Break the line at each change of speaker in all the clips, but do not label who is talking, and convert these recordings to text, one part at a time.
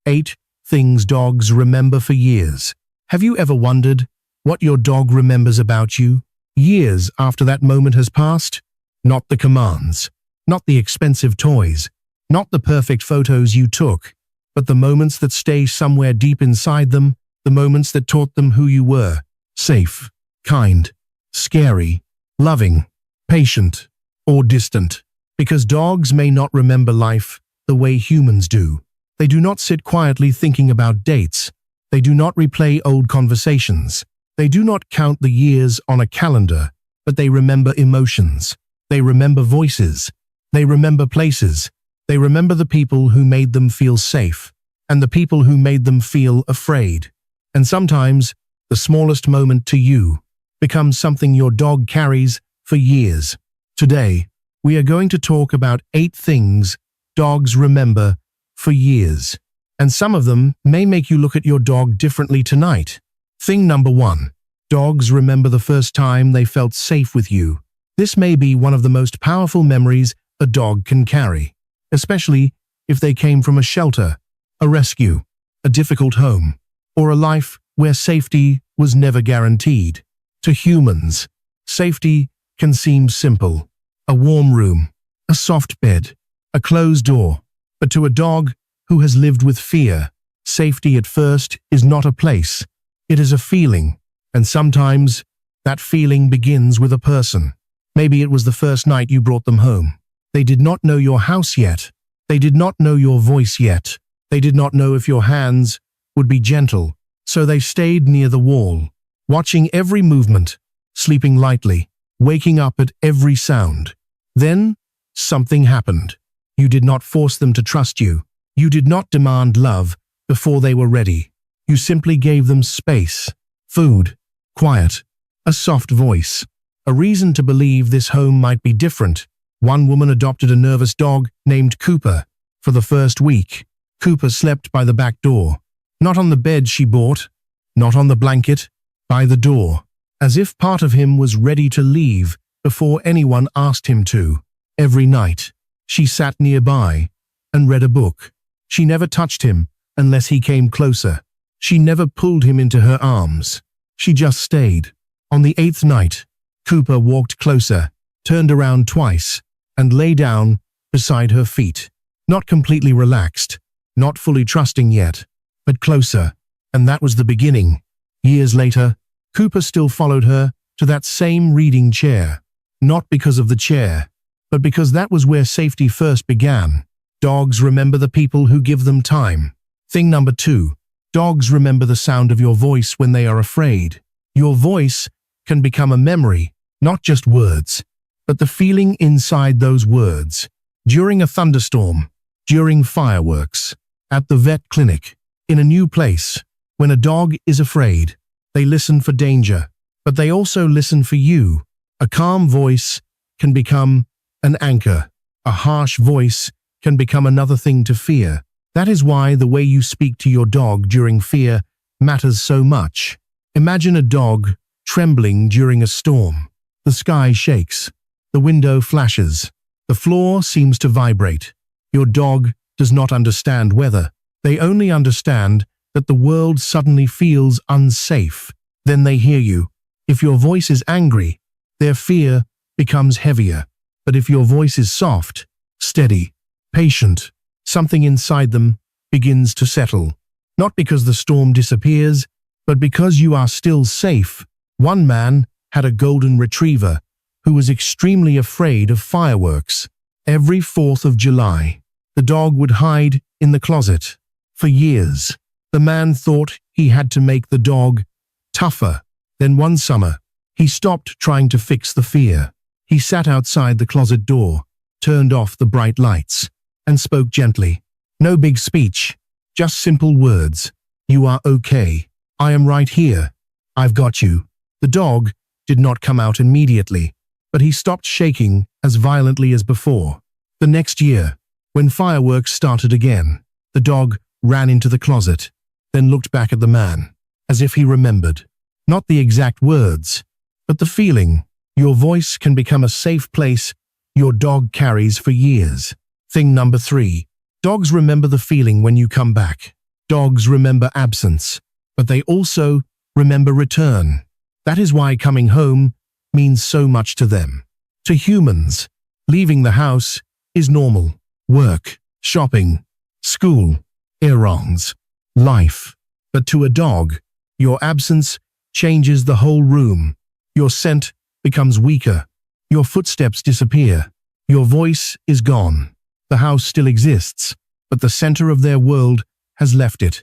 8 Things Dogs Remember for Years. Have you ever wondered what your dog remembers about you years after that moment has passed? Not the commands, not the expensive toys, not the perfect photos you took, but the moments that stay somewhere deep inside them, the moments that taught them who you were: safe, kind, scary, loving, patient, or distant. Because dogs may not remember life the way humans do. They do not sit quietly thinking about dates. They do not replay old conversations. They do not count the years on a calendar, but they remember emotions. They remember voices. They remember places. They remember the people who made them feel safe and the people who made them feel afraid. And sometimes, the smallest moment to you becomes something your dog carries for years. Today, we are going to talk about 8 things dogs remember for years. And some of them may make you look at your dog differently tonight. Thing number 1. Dogs remember the first time they felt safe with you. This may be one of the most powerful memories a dog can carry, especially if they came from a shelter, a rescue, a difficult home, or a life where safety was never guaranteed. To humans, safety can seem simple: a warm room, a soft bed, a closed door. But to a dog who has lived with fear, safety at first is not a place. It is a feeling, and sometimes that feeling begins with a person. Maybe it was the first night you brought them home. They did not know your house yet. They did not know your voice yet. They did not know if your hands would be gentle, so they stayed near the wall, watching every movement, sleeping lightly, waking up at every sound. Then, something happened. You did not force them to trust you. You did not demand love before they were ready. You simply gave them space, food, quiet, a soft voice, a reason to believe this home might be different. One woman adopted a nervous dog named Cooper. For the first week, Cooper slept by the back door. Not on the bed she bought, not on the blanket, by the door, as if part of him was ready to leave before anyone asked him to. Every night, she sat nearby and read a book. She never touched him unless he came closer. She never pulled him into her arms. She just stayed. On the 8th night, Cooper walked closer, turned around twice, and lay down beside her feet. Not completely relaxed, not fully trusting yet, but closer. And that was the beginning. Years later, Cooper still followed her to that same reading chair. Not because of the chair, but because that was where safety first began. Dogs remember the people who give them time. Thing number 2. Dogs remember the sound of your voice when they are afraid. Your voice can become a memory, not just words, but the feeling inside those words. During a thunderstorm, during fireworks, at the vet clinic, in a new place. When a dog is afraid, they listen for danger, but they also listen for you. A calm voice can become an anchor. A harsh voice can become another thing to fear. That is why the way you speak to your dog during fear matters so much. Imagine a dog trembling during a storm. The sky shakes. The window flashes. The floor seems to vibrate. Your dog does not understand weather. They only understand that the world suddenly feels unsafe. Then they hear you. If your voice is angry, their fear becomes heavier. But if your voice is soft, steady, patient, something inside them begins to settle. Not because the storm disappears, but because you are still safe. One man had a golden retriever who was extremely afraid of fireworks. Every 4th of July, the dog would hide in the closet. For years, the man thought he had to make the dog tougher. Then one summer, he stopped trying to fix the fear. He sat outside the closet door, turned off the bright lights, and spoke gently. No big speech, just simple words. You are okay. I am right here. I've got you. The dog did not come out immediately, but he stopped shaking as violently as before. The next year, when fireworks started again, the dog ran into the closet, then looked back at the man, as if he remembered. Not the exact words, but the feeling. Your voice can become a safe place your dog carries for years. Thing number 3. Dogs remember the feeling when you come back. Dogs remember absence, but they also remember return. That is why coming home means so much to them. To humans, leaving the house is normal. Work, shopping, school, errands, life. But to a dog, your absence changes the whole room. Your scent becomes weaker. Your footsteps disappear. Your voice is gone. The house still exists, but the center of their world has left it.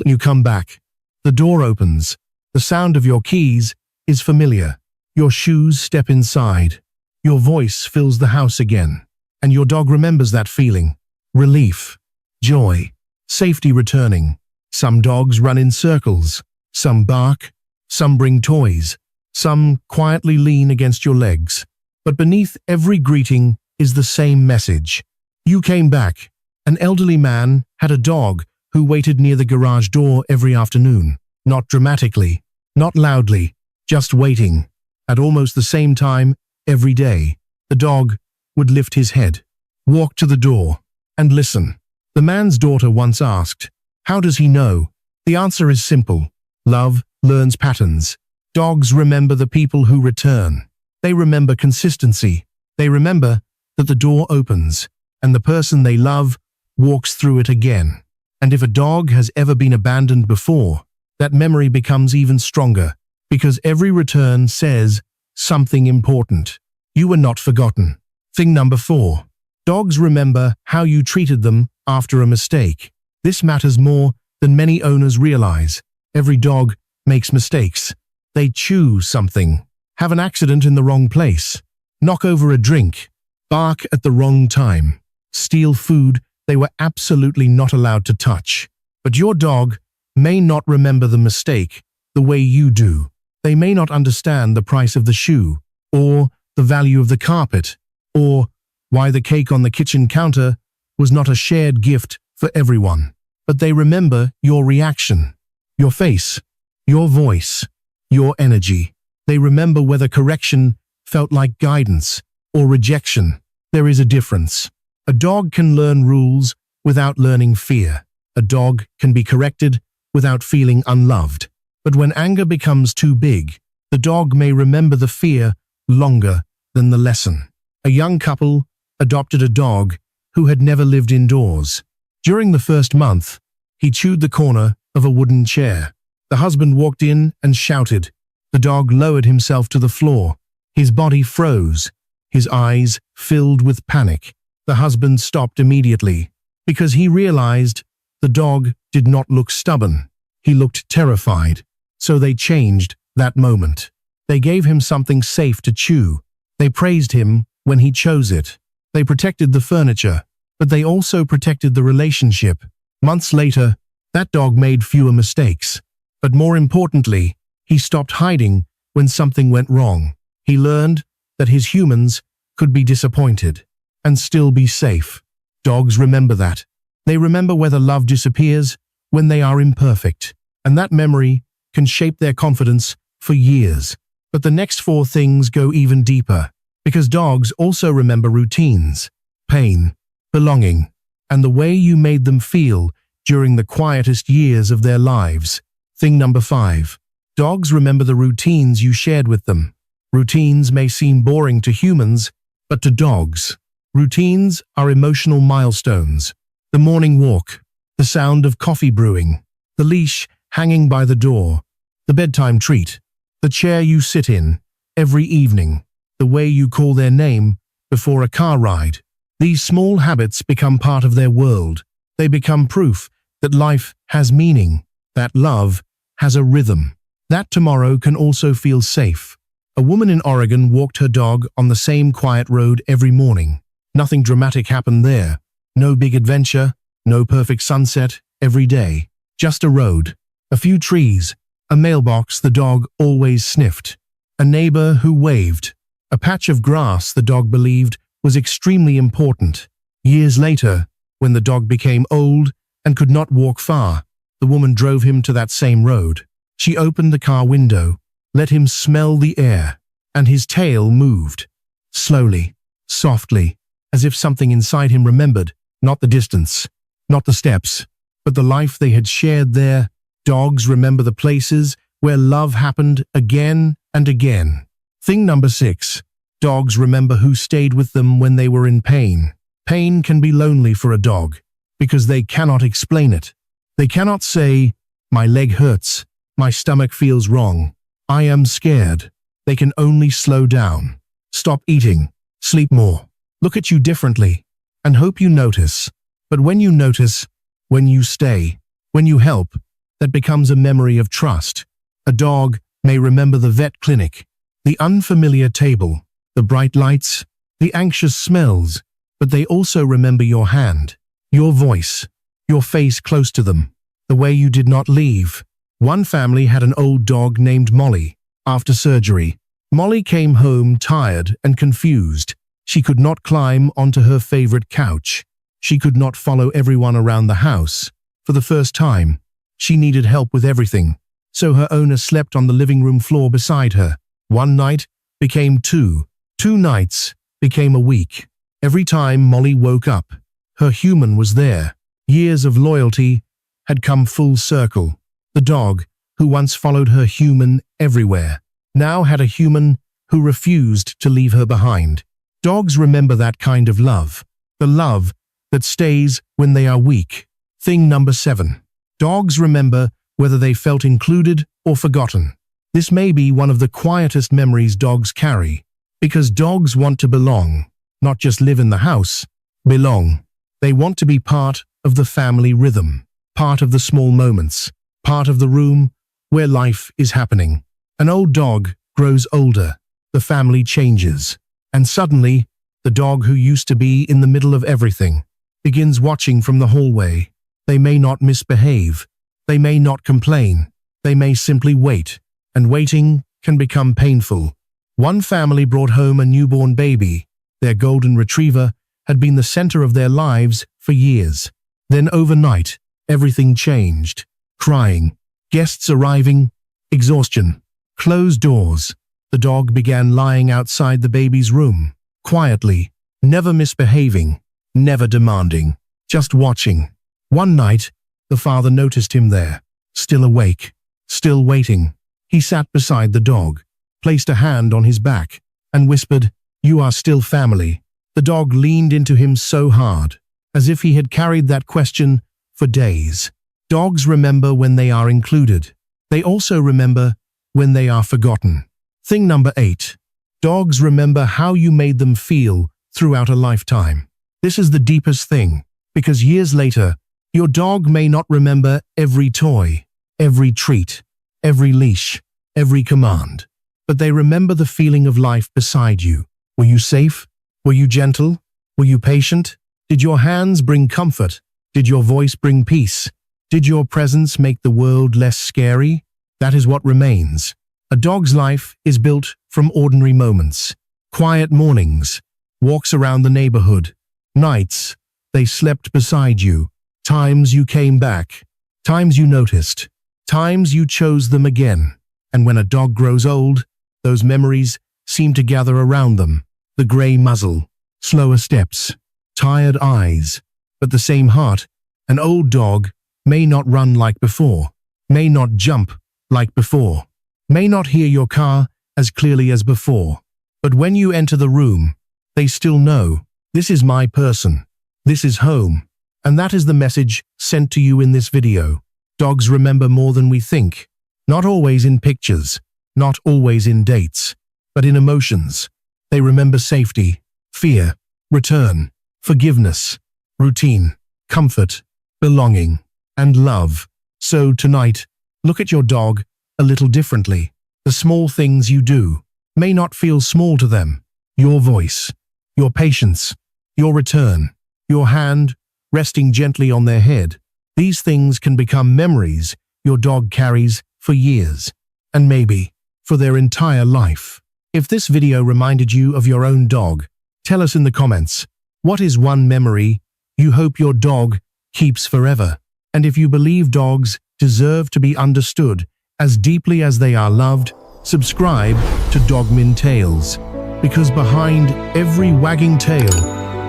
You come back. The door opens. The sound of your keys is familiar. Your shoes step inside. Your voice fills the house again. And your dog remembers that feeling. Relief, joy, safety returning. Some dogs run in circles. Some bark. Some bring toys. Some quietly lean against your legs. But beneath every greeting is the same message. You came back. An elderly man had a dog who waited near the garage door every afternoon. Not dramatically, not loudly, just waiting. At almost the same time every day, the dog would lift his head, walk to the door, and listen. The man's daughter once asked, "How does he know?" The answer is simple. Love learns patterns. Dogs remember the people who return. They remember consistency. They remember that the door opens, and the person they love walks through it again. And if a dog has ever been abandoned before, that memory becomes even stronger, because every return says something important. You were not forgotten. Thing number 4. Dogs remember how you treated them after a mistake. This matters more than many owners realize. Every dog makes mistakes. They chew something, have an accident in the wrong place, knock over a drink, bark at the wrong time, steal food they were absolutely not allowed to touch. But your dog may not remember the mistake the way you do. They may not understand the price of the shoe, or the value of the carpet, or why the cake on the kitchen counter was not a shared gift for everyone. But they remember your reaction, your face, your voice, your energy. They remember whether correction felt like guidance or rejection. There is a difference. A dog can learn rules without learning fear. A dog can be corrected without feeling unloved. But when anger becomes too big, the dog may remember the fear longer than the lesson. A young couple adopted a dog who had never lived indoors. During the first month, he chewed the corner of a wooden chair. The husband walked in and shouted. The dog lowered himself to the floor. His body froze. His eyes filled with panic. The husband stopped immediately because he realized the dog did not look stubborn. He looked terrified. So they changed that moment. They gave him something safe to chew. They praised him when he chose it. They protected the furniture, but they also protected the relationship. Months later, that dog made fewer mistakes. But more importantly, he stopped hiding when something went wrong. He learned that his humans could be disappointed and still be safe. Dogs remember that. They remember whether love disappears when they are imperfect, and that memory can shape their confidence for years. But the next 4 things go even deeper, because dogs also remember routines, pain, belonging, and the way you made them feel during the quietest years of their lives. Thing number 5. Dogs remember the routines you shared with them. Routines may seem boring to humans, but to dogs, routines are emotional milestones. The morning walk, the sound of coffee brewing, the leash hanging by the door, the bedtime treat, the chair you sit in every evening, the way you call their name before a car ride. These small habits become part of their world. They become proof that life has meaning, that love has a rhythm, that tomorrow can also feel safe. A woman in Oregon walked her dog on the same quiet road every morning. Nothing dramatic happened there. No big adventure, no perfect sunset every day. Just a road, a few trees, a mailbox the dog always sniffed, a neighbor who waved, a patch of grass the dog believed was extremely important. Years later, when the dog became old and could not walk far, the woman drove him to that same road. She opened the car window, let him smell the air, and his tail moved. Slowly, softly, as if something inside him remembered, not the distance, not the steps, but the life they had shared there. Dogs remember the places where love happened again and again. Thing number 6. Dogs remember who stayed with them when they were in pain. Pain can be lonely for a dog because they cannot explain it. They cannot say, "My leg hurts, my stomach feels wrong, I am scared." They can only slow down, stop eating, sleep more, look at you differently, and hope you notice. But when you notice, when you stay, when you help, that becomes a memory of trust. A dog may remember the vet clinic, the unfamiliar table, the bright lights, the anxious smells, but they also remember your hand, your voice, your face close to them, the way you did not leave. One family had an old dog named Molly. After surgery, Molly came home tired and confused. She could not climb onto her favorite couch. She could not follow everyone around the house. For the first time, she needed help with everything, so her owner slept on the living room floor beside her. One night became two. 2 nights became a week. Every time Molly woke up, her human was there. Years of loyalty had come full circle. The dog, who once followed her human everywhere, now had a human who refused to leave her behind. Dogs remember that kind of love, the love that stays when they are weak. Thing number 7. Dogs remember whether they felt included or forgotten. This may be one of the quietest memories dogs carry, because dogs want to belong, not just live in the house. Belong. They want to be part of the family rhythm, part of the small moments, part of the room where life is happening. An old dog grows older, the family changes, and suddenly, the dog who used to be in the middle of everything begins watching from the hallway. They may not misbehave, they may not complain, they may simply wait, and waiting can become painful. One family brought home a newborn baby. Their golden retriever had been the center of their lives for years. Then overnight, everything changed. Crying, guests arriving, exhaustion, closed doors. The dog began lying outside the baby's room, quietly, never misbehaving, never demanding, just watching. One night, the father noticed him there, still awake, still waiting. He sat beside the dog, placed a hand on his back, and whispered, "You are still family." The dog leaned into him so hard, as if he had carried that question for days. Dogs remember when they are included. They also remember when they are forgotten. Thing number 8. Dogs remember how you made them feel throughout a lifetime. This is the deepest thing, because years later, your dog may not remember every toy, every treat, every leash, every command, but they remember the feeling of life beside you. Were you safe? Were you gentle? Were you patient? Did your hands bring comfort? Did your voice bring peace? Did your presence make the world less scary? That is what remains. A dog's life is built from ordinary moments. Quiet mornings, walks around the neighborhood, nights they slept beside you, times you came back, times you noticed, times you chose them again. And when a dog grows old, those memories seem to gather around them. The gray muzzle, slower steps, tired eyes, but the same heart. An old dog may not run like before, may not jump like before, may not hear your car as clearly as before. But when you enter the room, they still know, this is my person, this is home. And that is the message sent to you in this video. Dogs remember more than we think, not always in pictures, not always in dates, but in emotions. They remember safety, fear, return, forgiveness, routine, comfort, belonging, and love. So tonight, look at your dog a little differently. The small things you do may not feel small to them. Your voice, your patience, your return, your hand resting gently on their head. These things can become memories your dog carries for years, and maybe for their entire life. If this video reminded you of your own dog, tell us in the comments, what is one memory you hope your dog keeps forever? And if you believe dogs deserve to be understood as deeply as they are loved, subscribe to DogMind Tales, because behind every wagging tail,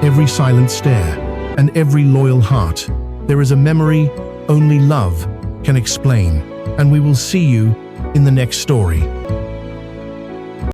every silent stare, and every loyal heart, there is a memory only love can explain. And we will see you in the next story.